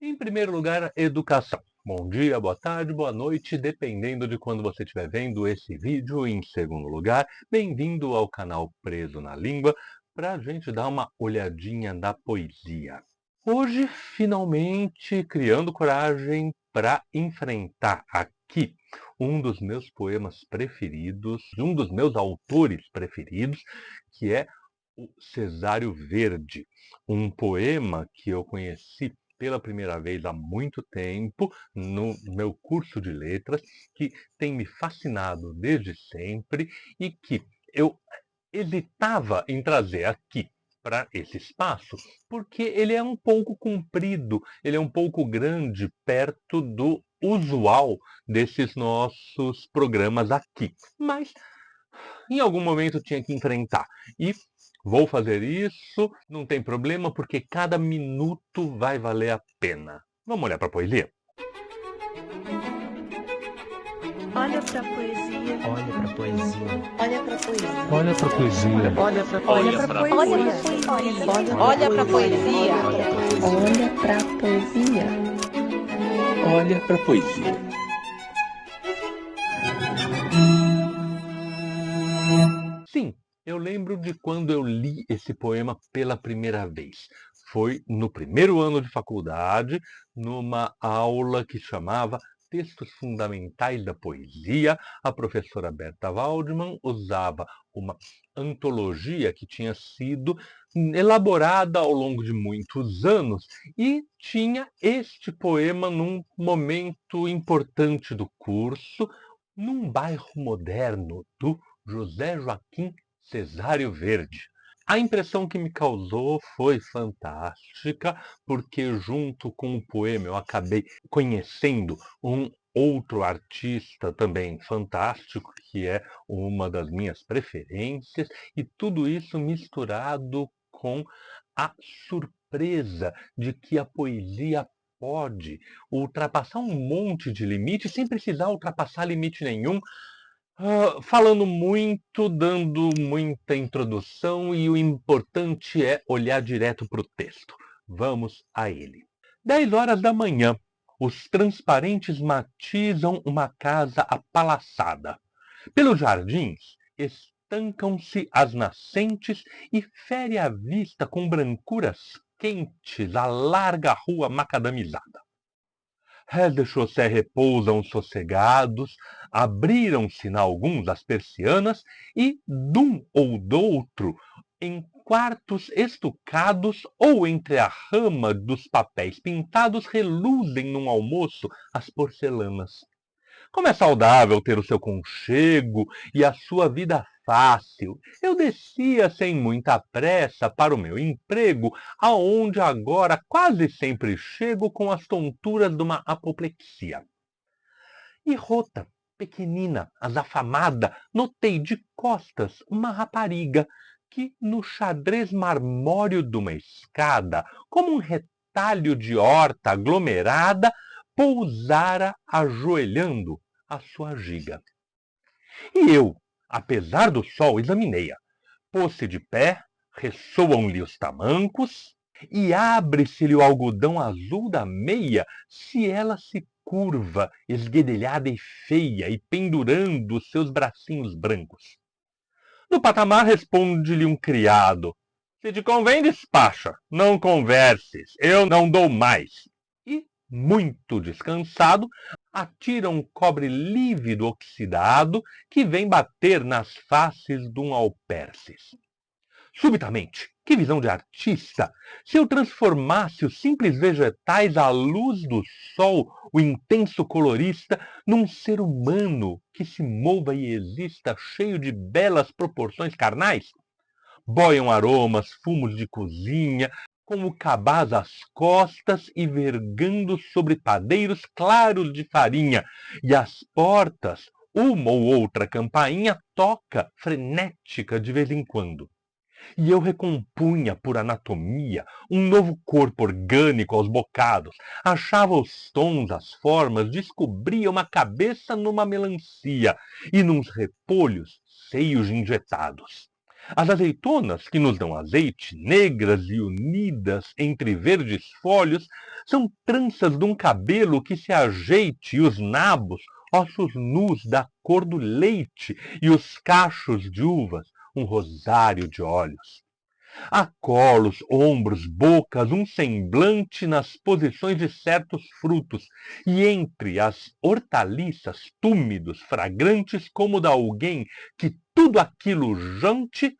Em primeiro lugar, educação. Bom dia, boa tarde, boa noite, dependendo de quando você estiver vendo esse vídeo. Em segundo lugar, bem-vindo ao canal Preso na Língua, para a gente dar uma olhadinha na poesia. Hoje, finalmente, criando coragem para enfrentar aqui um dos meus poemas preferidos, um dos meus autores preferidos, que é o Cesário Verde, um poema que eu conheci pela primeira vez há muito tempo no meu curso de letras, que tem me fascinado desde sempre e que eu hesitava em trazer aqui para esse espaço, porque ele é um pouco comprido, ele é um pouco grande perto do usual desses nossos programas aqui. Mas em algum momento eu tinha que enfrentar. E vou fazer isso, não tem problema, porque cada minuto vai valer a pena. Vamos olhar para a poesia? Olha pra poesia. Olha pra poesia. Olha pra poesia. Olha pra poesia. Olha pra poesia. Olha pra poesia. Olha pra poesia. Olha pra poesia. Sim, eu lembro de quando eu li esse poema pela primeira vez. Foi no primeiro ano de faculdade, numa aula que chamava Textos Fundamentais da Poesia. A professora Berta Waldman usava uma antologia que tinha sido elaborada ao longo de muitos anos e tinha este poema num momento importante do curso, num bairro moderno do José Joaquim Cesário Verde. A impressão que me causou foi fantástica, porque junto com o poema eu acabei conhecendo um outro artista também fantástico, que é uma das minhas preferências, e tudo isso misturado com a surpresa de que a poesia pode ultrapassar um monte de limites sem precisar ultrapassar limite nenhum. Falando muito, dando muita introdução, e o importante é olhar direto para o texto. Vamos a ele. 10 horas da manhã. Os transparentes matizam uma casa apalaçada. Pelos jardins estancam-se as nascentes e fere a vista com brancuras quentes a larga rua macadamizada. De Chaussé repousam sossegados, abriram-se na alguns as persianas e, dum ou doutro, em quartos estucados ou entre a rama dos papéis pintados, reluzem num almoço as porcelanas. Como é saudável ter o seu conchego e a sua vida fácil. Eu descia sem muita pressa para o meu emprego, aonde agora quase sempre chego com as tonturas de uma apoplexia. E rota, pequenina, azafamada, notei de costas uma rapariga que, no xadrez marmóreo de uma escada, como um retalho de horta aglomerada, pousara ajoelhando a sua giga. E eu, apesar do sol, examinei-a. Pôs-se de pé, ressoam-lhe os tamancos, e abre-se-lhe o algodão azul da meia, se ela se curva, esguedelhada e feia, e pendurando os seus bracinhos brancos. No patamar responde-lhe um criado: se te convém, despacha, não converses, eu não dou mais. E, muito descansado, atira um cobre lívido oxidado que vem bater nas faces de um alperces. Subitamente, que visão de artista! Se eu transformasse os simples vegetais à luz do sol, o intenso colorista, num ser humano que se mova e exista cheio de belas proporções carnais? Boiam aromas, fumos de cozinha, como cabaz às costas e vergando sobre padeiros claros de farinha, e às portas uma ou outra campainha toca frenética de vez em quando. E eu recompunha por anatomia um novo corpo orgânico aos bocados, achava os tons, as formas, descobria uma cabeça numa melancia e nos repolhos seios injetados. As azeitonas, que nos dão azeite, negras e unidas entre verdes folhos, são tranças de um cabelo que se ajeite, e os nabos, ossos nus da cor do leite, e os cachos de uvas, um rosário de olhos. Há colos, ombros, bocas, um semblante nas posições de certos frutos, e entre as hortaliças, túmidos, fragrantes como de alguém que tudo aquilo jante,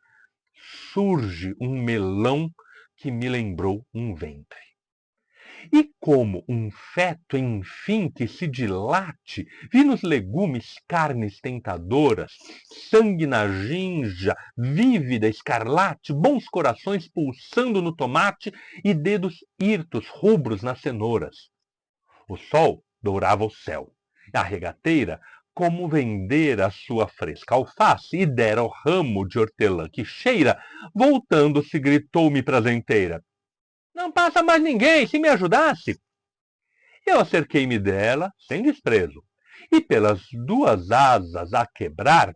surge um melão que me lembrou um ventre. E como um feto, enfim, que se dilate, vi nos legumes carnes tentadoras, sangue na ginja, vívida, escarlate, bons corações pulsando no tomate e dedos hirtos, rubros nas cenouras. O sol dourava o céu. A regateira, como vendera a sua fresca alface e dera o ramo de hortelã que cheira, voltando-se, gritou-me prazenteira: não passa mais ninguém, se me ajudasse. Eu acerquei-me dela, sem desprezo, e pelas duas asas a quebrar,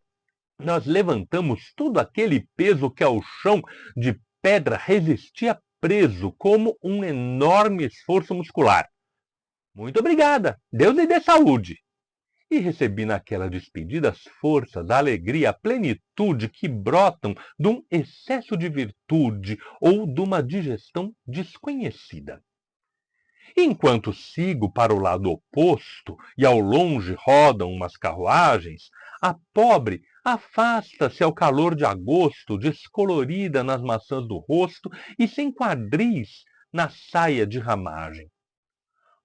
nós levantamos todo aquele peso que ao chão de pedra resistia preso, como um enorme esforço muscular. Muito obrigada, Deus lhe dê saúde. E recebi naquela despedida as forças, a alegria, a plenitude que brotam de um excesso de virtude ou de uma digestão desconhecida. Enquanto sigo para o lado oposto e ao longe rodam umas carruagens, a pobre afasta-se ao calor de agosto, descolorida nas maçãs do rosto e sem quadris na saia de ramagem.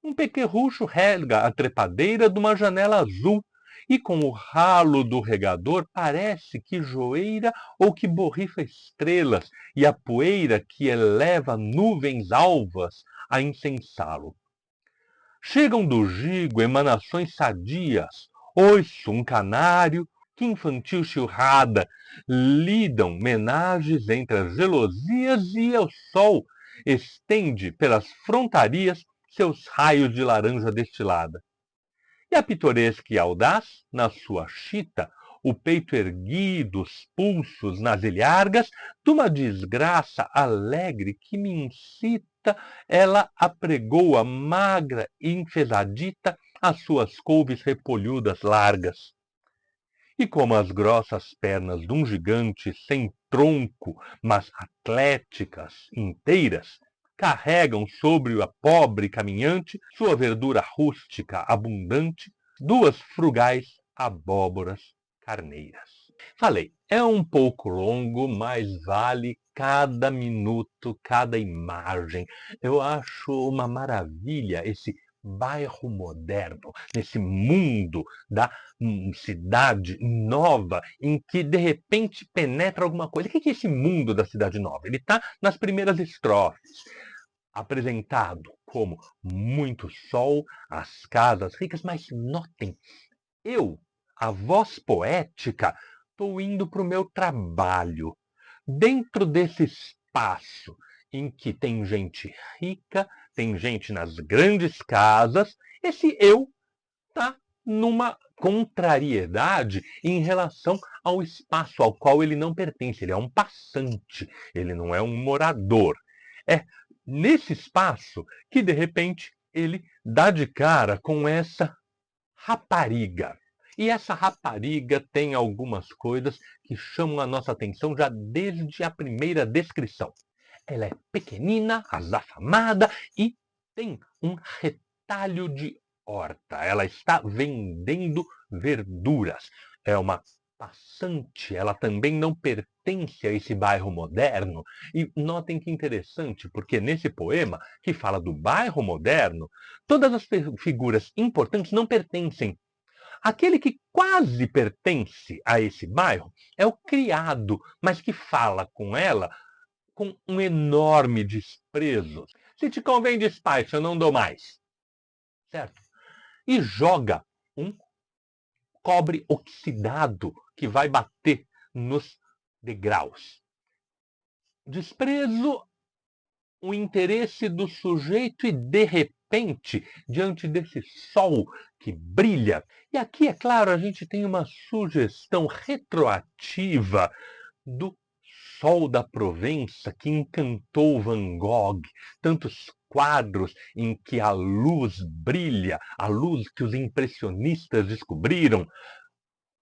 Um pequerrucho rega a trepadeira de uma janela azul, e com o ralo do regador parece que joeira ou que borrifa estrelas, e a poeira que eleva nuvens alvas a incensá-lo. Chegam do gigo emanações sadias, oiço, um canário, que infantil churrada, lidam menagens entre as gelosias, e o sol estende pelas frontarias seus raios de laranja destilada. E a pitoresca e audaz, na sua chita, o peito erguido, os pulsos nas ilhargas, de uma desgraça alegre que me incita, ela apregoa magra e enfesadita as suas couves repolhudas largas. E como as grossas pernas de um gigante sem tronco, mas atléticas, inteiras, carregam sobre a pobre caminhante sua verdura rústica, abundante, duas frugais abóboras carneiras. Falei, é um pouco longo, mas vale cada minuto, cada imagem. Eu acho uma maravilha esse bairro moderno, nesse mundo da cidade nova, em que de repente penetra alguma coisa. O que é esse mundo da cidade nova? Ele está nas primeiras estrofes, apresentado como muito sol, as casas ricas, mas notem, a voz poética, estou indo para o meu trabalho, dentro desse espaço em que tem gente rica, tem gente nas grandes casas, esse eu está numa contrariedade em relação ao espaço ao qual ele não pertence. Ele é um passante, ele não é um morador. É nesse espaço que, de repente, ele dá de cara com essa rapariga. E essa rapariga tem algumas coisas que chamam a nossa atenção já desde a primeira descrição. Ela é pequenina, azafamada e tem um retalho de horta. Ela está vendendo verduras. É uma passante, ela também não pertence a esse bairro moderno. E notem que interessante, porque nesse poema, que fala do bairro moderno, todas as figuras importantes não pertencem. Aquele que quase pertence a esse bairro é o criado, mas que fala com ela com um enorme desprezo. Se te convém despacho, eu não dou mais. Certo? E joga um cobre oxidado que vai bater nos degraus. Desprezo o interesse do sujeito e, de repente, diante desse sol que brilha. E aqui, é claro, a gente tem uma sugestão retroativa do sol da Provença que encantou Van Gogh, tantos quadros em que a luz brilha, a luz que os impressionistas descobriram.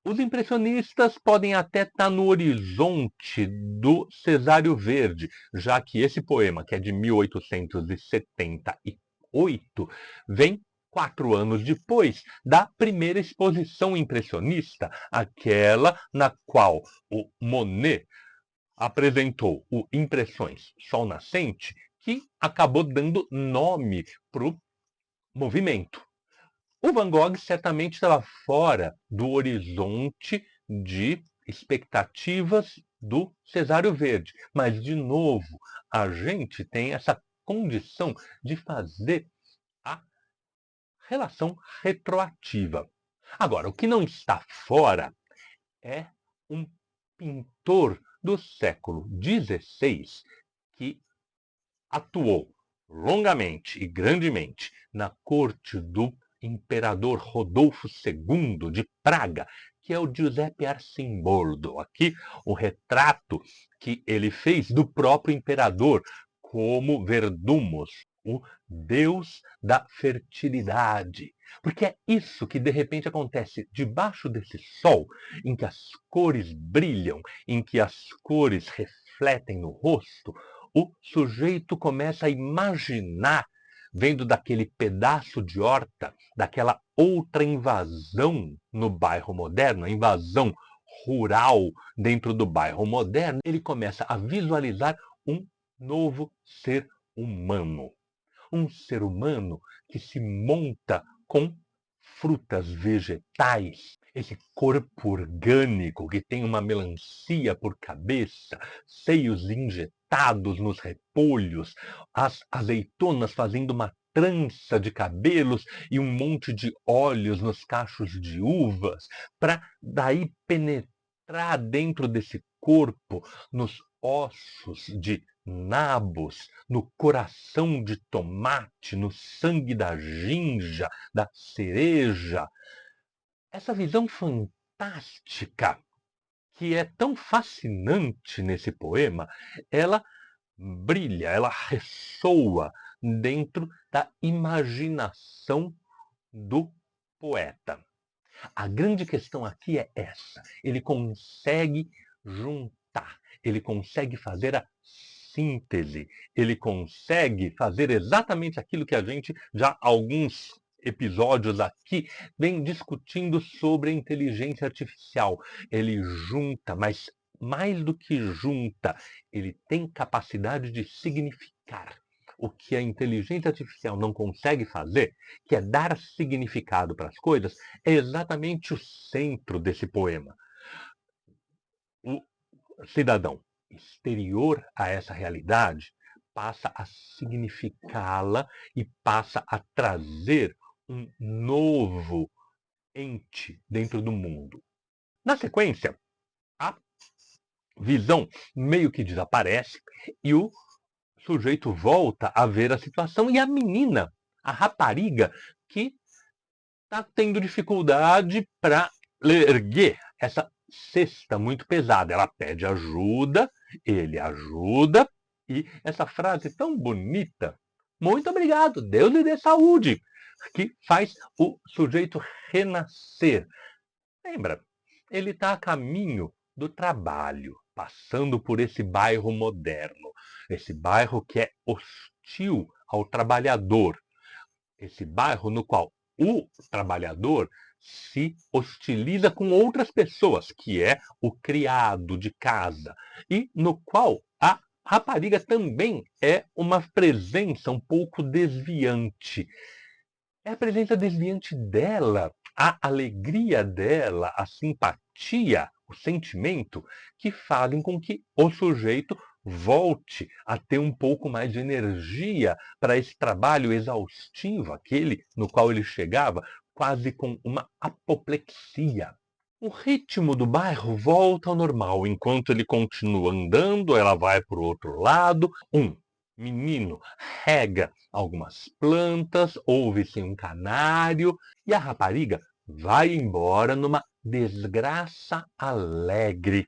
Os impressionistas podem até estar no horizonte do Cesário Verde, já que esse poema, que é de 1878, vem 4 anos depois da primeira exposição impressionista, aquela na qual o Monet apresentou o Impressões Sol Nascente, que acabou dando nome para o movimento. O Van Gogh certamente estava fora do horizonte de expectativas do Cesário Verde. Mas, de novo, a gente tem essa condição de fazer a relação retroativa. Agora, o que não está fora é um pintor do século XVI que atuou longamente e grandemente na corte do imperador Rodolfo II de Praga, que é o Giuseppe Arcimboldo. Aqui o retrato que ele fez do próprio imperador como Verdumos, o deus da fertilidade. Porque é isso que de repente acontece debaixo desse sol, em que as cores brilham, em que as cores refletem no rosto, o sujeito começa a imaginar, vendo daquele pedaço de horta, daquela outra invasão no bairro moderno, a invasão rural dentro do bairro moderno, ele começa a visualizar um novo ser humano. Um ser humano que se monta com frutas vegetais, esse corpo orgânico que tem uma melancia por cabeça, seios injetados nos repolhos, as azeitonas fazendo uma trança de cabelos e um monte de óleos nos cachos de uvas, para daí penetrar dentro desse corpo, nos ossos de nabos, no coração de tomate, no sangue da ginja, da cereja. Essa visão fantástica, que é tão fascinante nesse poema, ela brilha, ela ressoa dentro da imaginação do poeta. A grande questão aqui é essa: ele consegue juntar, ele consegue fazer a síntese, ele consegue fazer exatamente aquilo que a gente já há alguns episódios aqui vem discutindo sobre a inteligência artificial. Ele junta, mas mais do que junta, ele tem capacidade de significar. O que a inteligência artificial não consegue fazer, que é dar significado para as coisas, é exatamente o centro desse poema. O cidadão exterior a essa realidade passa a significá-la e passa a trazer um novo ente dentro do mundo. Na sequência, a visão meio que desaparece e o sujeito volta a ver a situação e a menina, a rapariga, que está tendo dificuldade para erguer essa cesta muito pesada. Ela pede ajuda, ele ajuda, e essa frase tão bonita, muito obrigado, Deus lhe dê saúde, que faz o sujeito renascer. Lembra, ele está a caminho do trabalho, passando por esse bairro moderno, esse bairro que é hostil ao trabalhador, esse bairro no qual o trabalhador se hostiliza com outras pessoas, que é o criado de casa, e no qual a rapariga também é uma presença um pouco desviante. É a presença desviante dela, a alegria dela, a simpatia, o sentimento, que fazem com que o sujeito volte a ter um pouco mais de energia para esse trabalho exaustivo, aquele no qual ele chegava quase com uma apoplexia. O ritmo do bairro volta ao normal. Enquanto ele continua andando, ela vai para o outro lado. Um menino rega algumas plantas, ouve-se um canário e a rapariga vai embora numa desgraça alegre.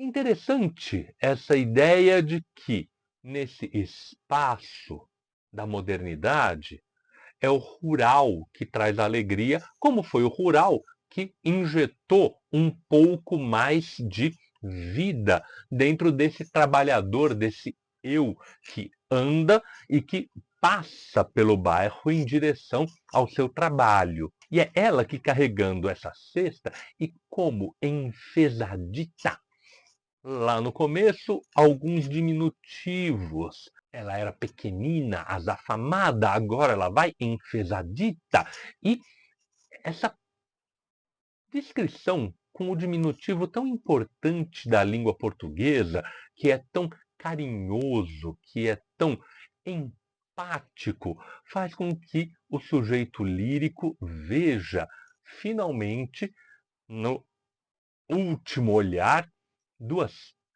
Interessante essa ideia de que, nesse espaço da modernidade, é o rural que traz alegria, como foi o rural que injetou um pouco mais de vida dentro desse trabalhador, desse eu que anda e que passa pelo bairro em direção ao seu trabalho. E é ela que, carregando essa cesta e como enfesadita, lá no começo, alguns diminutivos. Ela era pequenina, azafamada, agora ela vai enfesadita. E essa descrição com o diminutivo tão importante da língua portuguesa, que é tão carinhoso, que é tão empático, faz com que o sujeito lírico veja, finalmente, no último olhar, duas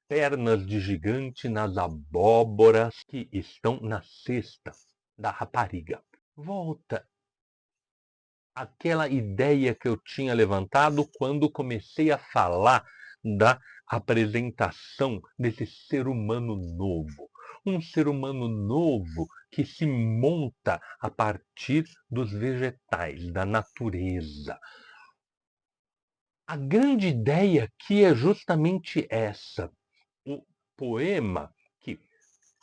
pernas de gigante nas abóboras que estão na cesta da rapariga. Volta aquela ideia que eu tinha levantado quando comecei a falar da apresentação desse ser humano novo. Um ser humano novo que se monta a partir dos vegetais, da natureza. A grande ideia aqui é justamente essa. O poema que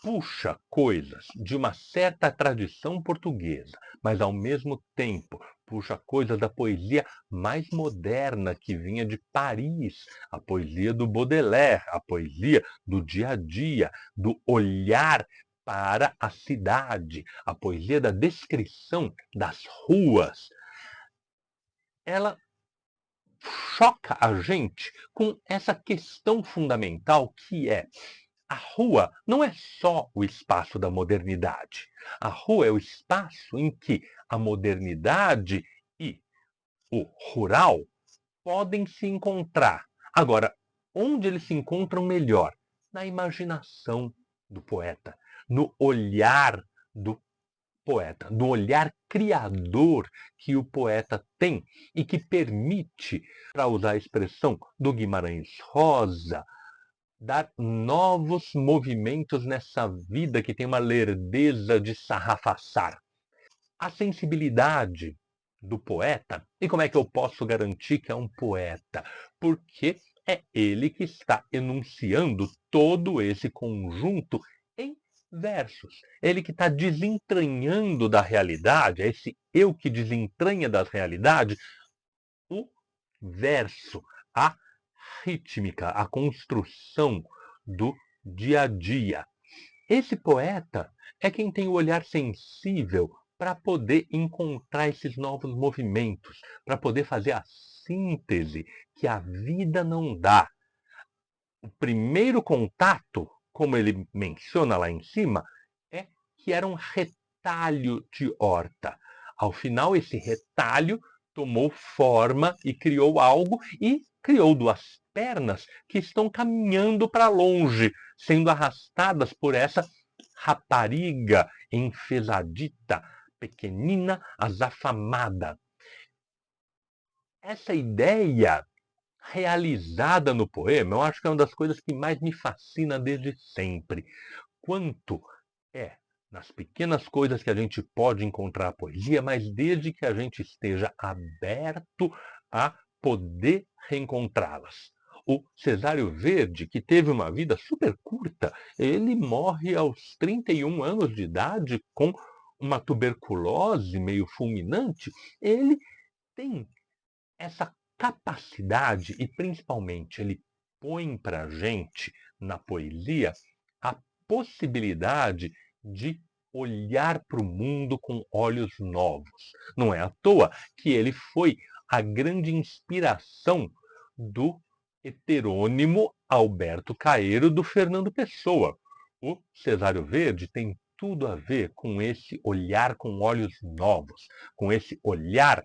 puxa coisas de uma certa tradição portuguesa, mas ao mesmo tempo puxa coisas da poesia mais moderna que vinha de Paris, a poesia do Baudelaire, a poesia do dia a dia, do olhar para a cidade, a poesia da descrição das ruas. Ela choca a gente com essa questão fundamental que é: a rua não é só o espaço da modernidade. A rua é o espaço em que a modernidade e o rural podem se encontrar. Agora, onde eles se encontram melhor? Na imaginação do poeta, no olhar do poeta, no olhar criador que o poeta tem e que permite, para usar a expressão do Guimarães Rosa, dar novos movimentos nessa vida que tem uma lerdeza de sarrafaçar. A sensibilidade do poeta, e como é que eu posso garantir que é um poeta? Porque é ele que está enunciando todo esse conjunto em versos. Ele que está desentranhando da realidade, é esse eu que desentranha da realidade, o verso, a rítmica, a construção do dia a dia. Esse poeta é quem tem o olhar sensível para poder encontrar esses novos movimentos, para poder fazer a síntese que a vida não dá. O primeiro contato, como ele menciona lá em cima, é que era um retalho de horta. Ao final, esse retalho tomou forma e criou algo, e criou duas pernas que estão caminhando para longe, sendo arrastadas por essa rapariga enfesadita, pequenina, azafamada. Essa ideia realizada no poema, eu acho que é uma das coisas que mais me fascina desde sempre. Quanto é nas pequenas coisas que a gente pode encontrar a poesia, mas desde que a gente esteja aberto a poder reencontrá-las. O Cesário Verde, que teve uma vida super curta, ele morre aos 31 anos de idade com uma tuberculose meio fulminante. Ele tem essa capacidade e, principalmente, ele põe para a gente, na poesia, a possibilidade de olhar para o mundo com olhos novos. Não é à toa que ele foi a grande inspiração do heterônimo Alberto Caeiro do Fernando Pessoa. O Cesário Verde tem tudo a ver com esse olhar com olhos novos, com esse olhar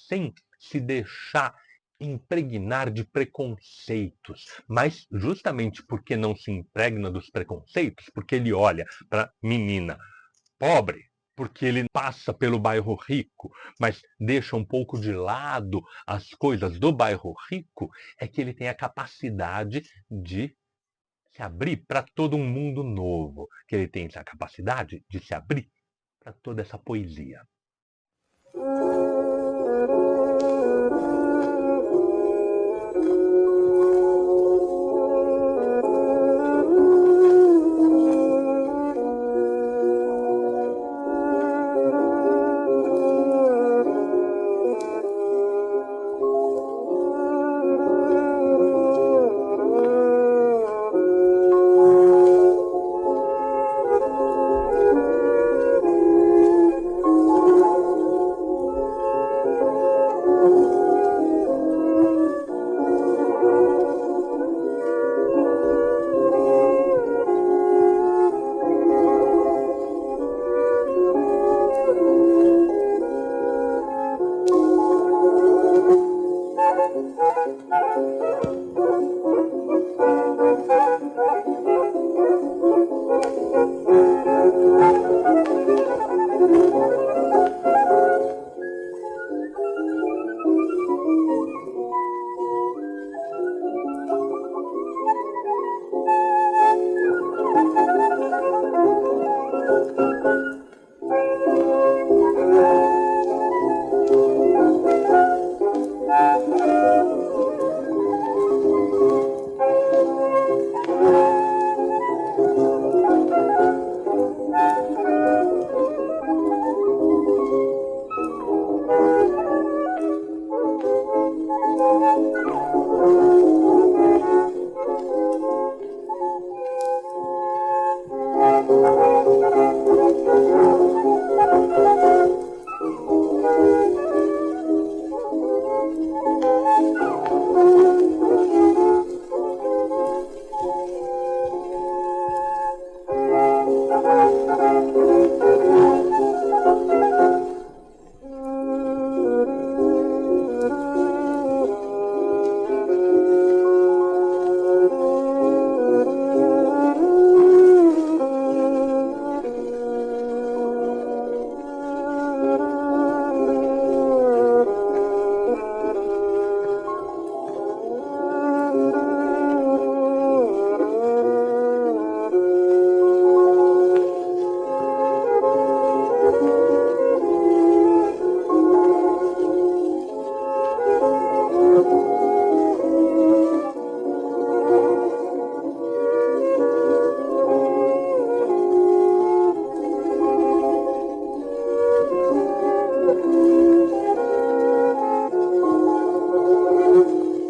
sem se deixar impregnar de preconceitos, mas justamente porque não se impregna dos preconceitos, porque ele olha para a menina pobre, porque ele passa pelo bairro rico, mas deixa um pouco de lado as coisas do bairro rico, é que ele tem a capacidade de se abrir para todo um mundo novo, que ele tem essa capacidade de se abrir para toda essa poesia.